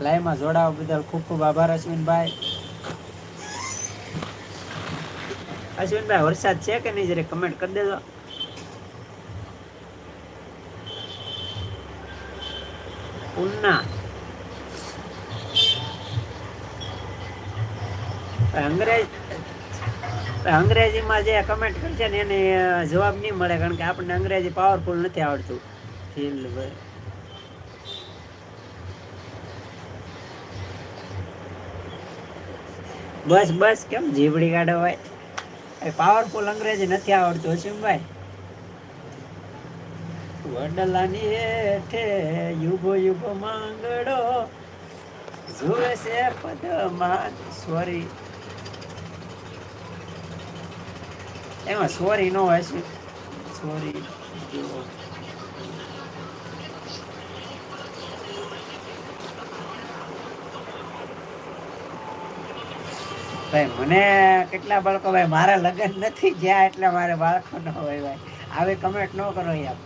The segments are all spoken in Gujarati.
લાઈવમાં જોડાવા બદલ ખૂબ ખૂબ આભાર અશ્વિનભાઈ. અશ્વિનભાઈ વરસાદ છે કે નહીં જરા કમેન્ટ કરી દેજો. ઉના અંગ્રેજીમાં જે કમેન્ટ કરશે ને એને જવાબ નહીં મળે, કારણ કે આપણને અંગ્રેજી પાવરફુલ નથી આવડતું. બસ બસ કેમ જીબડી કાઢો ભાઈ, પાવરફુલ અંગ્રેજી નથી આવડતું હશીમભાઈ. વડલાની હેઠે યુગો યુગો માંગડો જુએ છે પદમાં સોરી, એમાં સોરી નો હોય છે. સોરી ભાઈ, મને કેટલા બાળકો ભાઈ, મારા લગ્ન નથી ગયા એટલે મારે બાળકો ન હોય ભાઈ. આવી કમેન્ટ ન કરો યાર.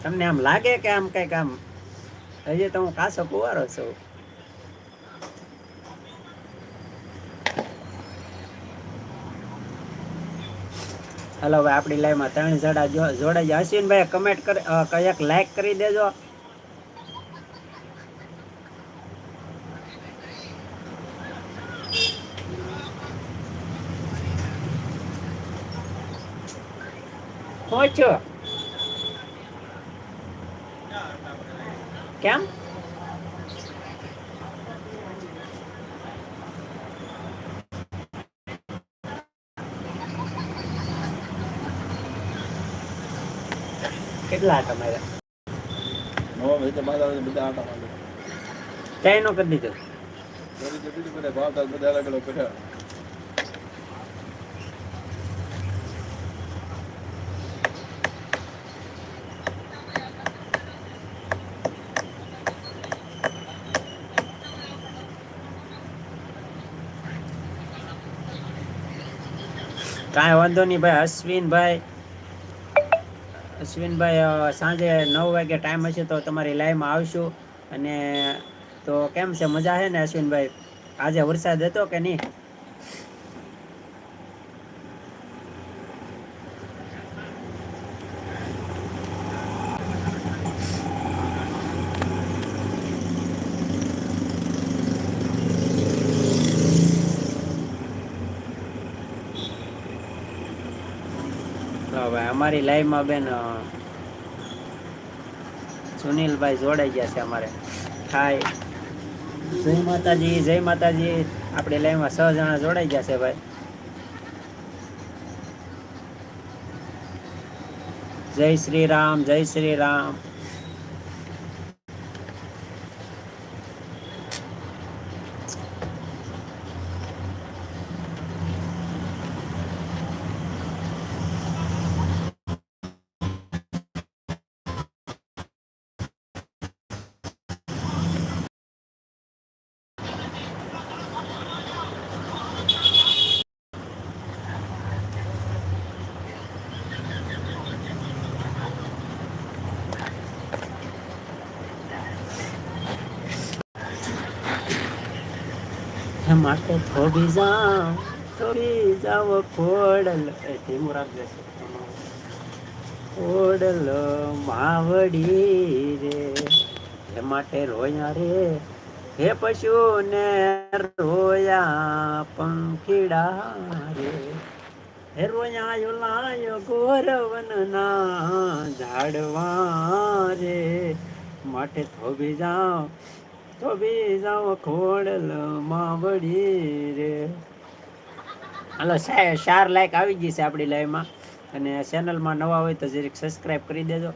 તમને આમ લાગે કે આમ કઈક આમ હજી તો હું કાસો કુંવારો છું. હલો ભાઈ, આપણી લાઈવમાં 3 જણા જોડાઈ જાય. અશ્વિનભાઈ કમેન્ટ કરી એક લાઈક કરી દેજો. હું છું કેમ કેટલા તમારે ચાઈ નો કરી દીધો. કાંઈ વાંધો નહીં ભાઈ. અશ્વિનભાઈ સાંજે 9 વાગે ટાઈમ હશે તો તમારી લાઈવમાં આવશું. અને તો કેમ છે, મજા છે ને અશ્વિનભાઈ? આજે વરસાદ હતો કે નહીં? અમારી લાઈવમાં બેન સુનિલભાઈ જોડાઈ ગયા છે અમારે. હાય, જય માતાજી, જય માતાજી. આપણી લાઈવમાં 6 જણા જોડાઈ ગયા છે ભાઈ. જય શ્રી રામ, જય શ્રી રામ. માટે થોડી જાવ ખોડલ ધીમું રાખજે. ખોડલ માવડી રે, એ માટે રોયા રે હે પશુ ને રોયા પંખીડા રે, હે રોયા લાયો ગોરવન ના ઝાડવા રે, માટે થોભી જાઓ ખોડલ માવડી રે. હાલો, 4 લાઈક આવી ગઈ છે આપણી લાઈવમાં. અને ચેનલમાં નવા હોય તો જરીક સબસ્ક્રાઈબ કરી દેજો.